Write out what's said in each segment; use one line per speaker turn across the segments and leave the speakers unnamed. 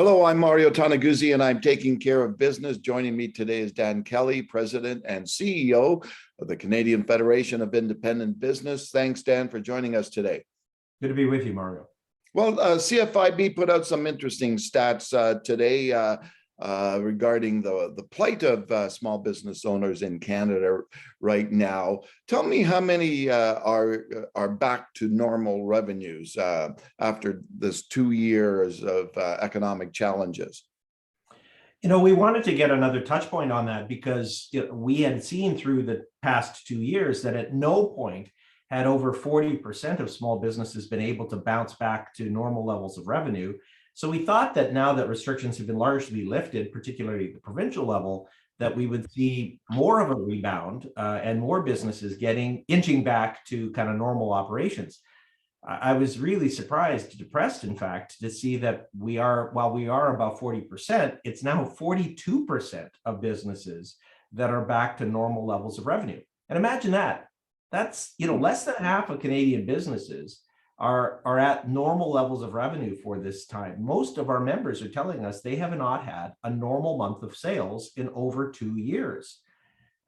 Hello, I'm Mario Toneguzzi, and I'm taking care of business. Joining me today is Dan Kelly, President and CEO of the Canadian Federation of Independent Business. Thanks, Dan, for joining us today.
Good to be with you, Mario.
Well, CFIB put out some interesting stats today regarding the plight of small business owners in Canada right now. Tell me how many are back to normal revenues after this 2 years of economic challenges.
We wanted to get another touch point on that because we had seen through the past 2 years that at no point had over 40% of small businesses been able to bounce back to normal levels of revenue. So we thought that now that restrictions have been largely lifted, particularly at the provincial level, that we would see more of a rebound and more businesses inching back to kind of normal operations. I was really surprised, depressed, in fact, to see that while we are about 40%, it's now 42% of businesses that are back to normal levels of revenue. And imagine that. That's, less than half of Canadian businesses are at normal levels of revenue for this time. Most of our members are telling us they have not had a normal month of sales in over 2 years.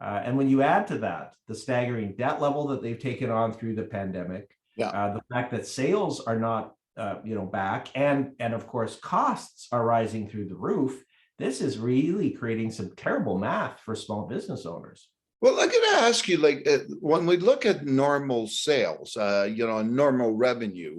And when you add to that the staggering debt level that they've taken on through the pandemic, the fact that sales are not, back, and of course costs are rising through the roof, this is really creating some terrible math for small business owners.
Well, I'm going to ask you, when we look at normal sales, normal revenue,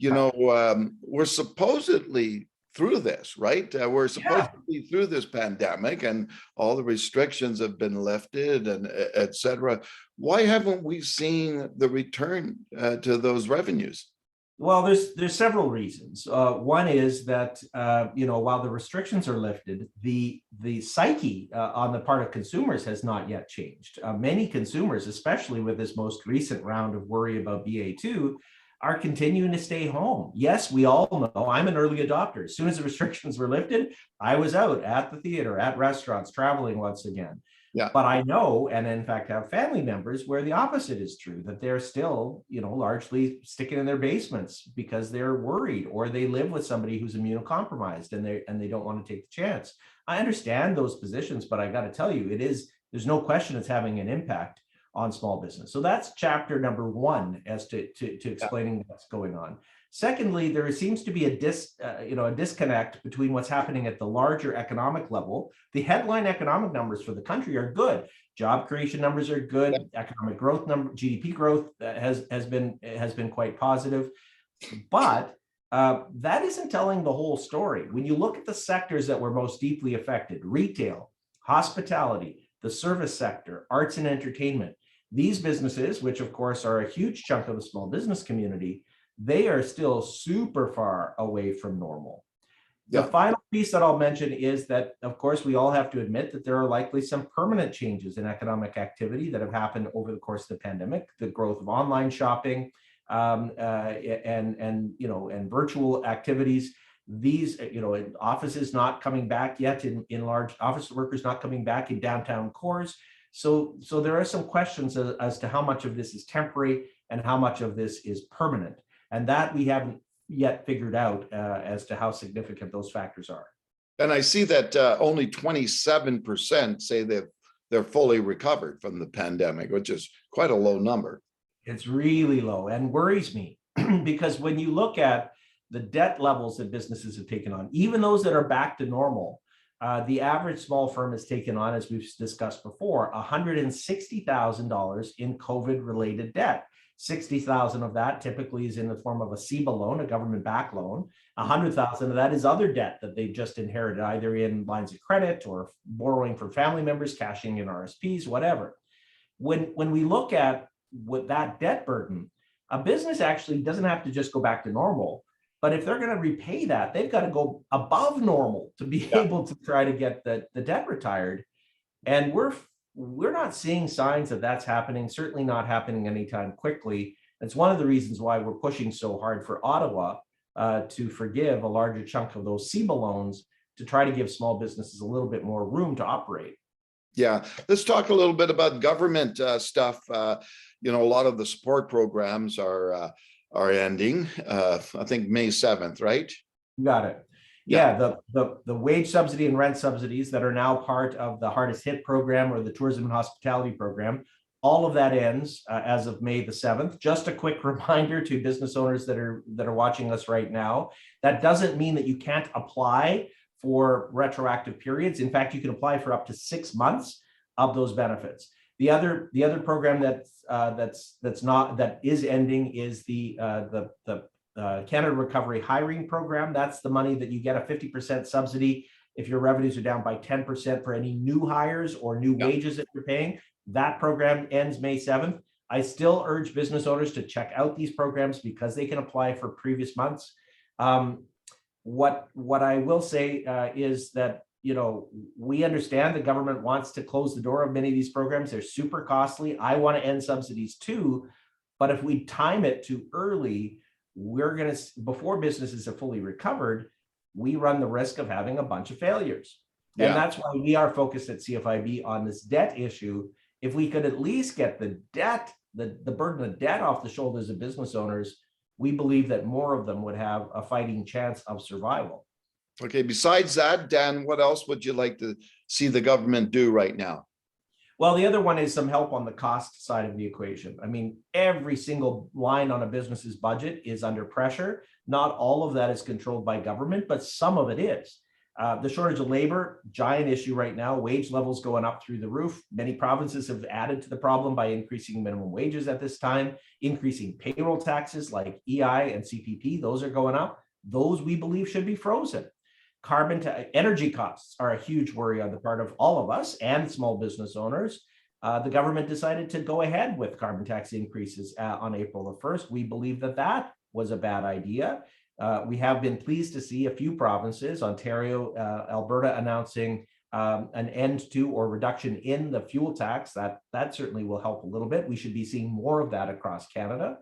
we're supposedly through this, right? We're supposed to be through this pandemic and all the restrictions have been lifted and et cetera. Why haven't we seen the return to those revenues?
Well, there's several reasons. One is that while the restrictions are lifted, the psyche on the part of consumers has not yet changed. Many consumers, especially with this most recent round of worry about BA2, are continuing to stay home. Yes, we all know I'm an early adopter. As soon as the restrictions were lifted, I was out at the theater, at restaurants, traveling once again.
Yeah.
But I know, and in fact have family members where the opposite is true, that they're still, largely sticking in their basements because they're worried, or they live with somebody who's immunocompromised and they don't want to take the chance. I understand those positions, but I got to tell you, there's no question it's having an impact on small business. So that's chapter number one as to explaining what's going on. Secondly, there seems to be a disconnect between what's happening at the larger economic level. The headline economic numbers for the country are good. Job creation numbers are good. Economic growth GDP growth has been quite positive. But that isn't telling the whole story. When you look at the sectors that were most deeply affected, retail, hospitality, the service sector, arts and entertainment, these businesses, which of course are a huge chunk of the small business community, they are still super far away from normal. The final piece that I'll mention is that, of course, we all have to admit that there are likely some permanent changes in economic activity that have happened over the course of the pandemic. The growth of online shopping and virtual activities. These, offices not coming back yet in large office workers not coming back in downtown cores. So there are some questions as to how much of this is temporary and how much of this is permanent. And that we haven't yet figured out as to how significant those factors are.
And I see that only 27% say that they're fully recovered from the pandemic, which is quite a low number.
It's really low and worries me because when you look at the debt levels that businesses have taken on, even those that are back to normal, the average small firm has taken on, as we've discussed before, $160,000 in COVID-related debt. 60,000 of that typically is in the form of a CEBA loan, a government-backed loan. 100,000 of that is other debt that they've just inherited, either in lines of credit or borrowing from family members, cashing in RSPs, whatever. When we look at with that debt burden, a business actually doesn't have to just go back to normal. But if they're going to repay that, they've got to go above normal to be able to try to get the debt retired. And we're not seeing signs that that's happening, certainly not happening anytime quickly. It's one of the reasons why we're pushing so hard for Ottawa to forgive a larger chunk of those CEBA loans to try to give small businesses a little bit more room to operate.
Yeah, let's talk a little bit about government stuff. A lot of the support programs are ending. I think May 7th, right?
You got it. Yeah, the wage subsidy and rent subsidies that are now part of the hardest hit program or the tourism and hospitality program, all of that ends as of May the 7th. Just a quick reminder to business owners that are watching us right now, that doesn't mean that you can't apply for retroactive periods. In fact, you can apply for up to 6 months of those benefits. The other program that is ending is the Canada Recovery Hiring Program. That's the money that you get a 50% subsidy if your revenues are down by 10% for any new hires or new wages that you're paying. That program ends May 7th. I still urge business owners to check out these programs because they can apply for previous months. What I will say is that, you know, we understand the government wants to close the door of many of these programs. They're super costly. I want to end subsidies too, but if we time it too early, we're going to, before businesses have fully recovered, we run the risk of having a bunch of failures. And that's why we are focused at CFIB on this debt issue. If we could at least get the debt, the burden of debt off the shoulders of business owners, we believe that more of them would have a fighting chance of survival.
Okay, besides that, Dan, what else would you like to see the government do right now?
Well, the other one is some help on the cost side of the equation. I mean, every single line on a business's budget is under pressure. Not all of that is controlled by government, but some of it is. The shortage of labor, giant issue right now, wage levels going up through the roof. Many provinces have added to the problem by increasing minimum wages at this time, increasing payroll taxes like EI and CPP, those are going up. Those we believe should be frozen. Energy costs are a huge worry on the part of all of us and small business owners. The government decided to go ahead with carbon tax increases on April the 1st. We believe that that was a bad idea. We have been pleased to see a few provinces, Ontario, Alberta, announcing an end to or reduction in the fuel tax. That certainly will help a little bit. We should be seeing more of that across Canada.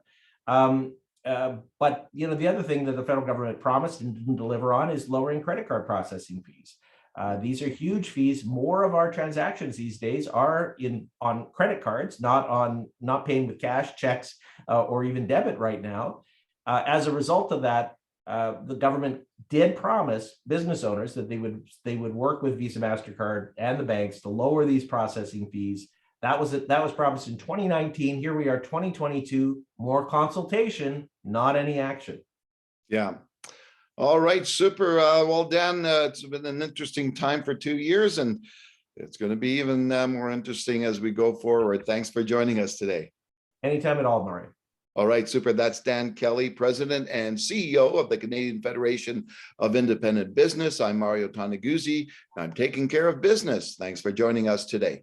But you know, the other thing that the federal government promised and didn't deliver on is lowering credit card processing fees. These are huge fees. More of our transactions these days are on credit cards, not paying with cash, checks, or even debit right now. As a result of that, the government did promise business owners that they would work with Visa, MasterCard, and the banks to lower these processing fees. That was promised in 2019. Here we are, 2022. More consultation, not any action.
Yeah. All right, super. Well, Dan, it's been an interesting time for 2 years, and it's going to be even more interesting as we go forward. Thanks for joining us today.
Anytime at all, Mario.
All right, super. That's Dan Kelly, President and CEO of the Canadian Federation of Independent Business. I'm Mario Toneguzzi. I'm taking care of business. Thanks for joining us today.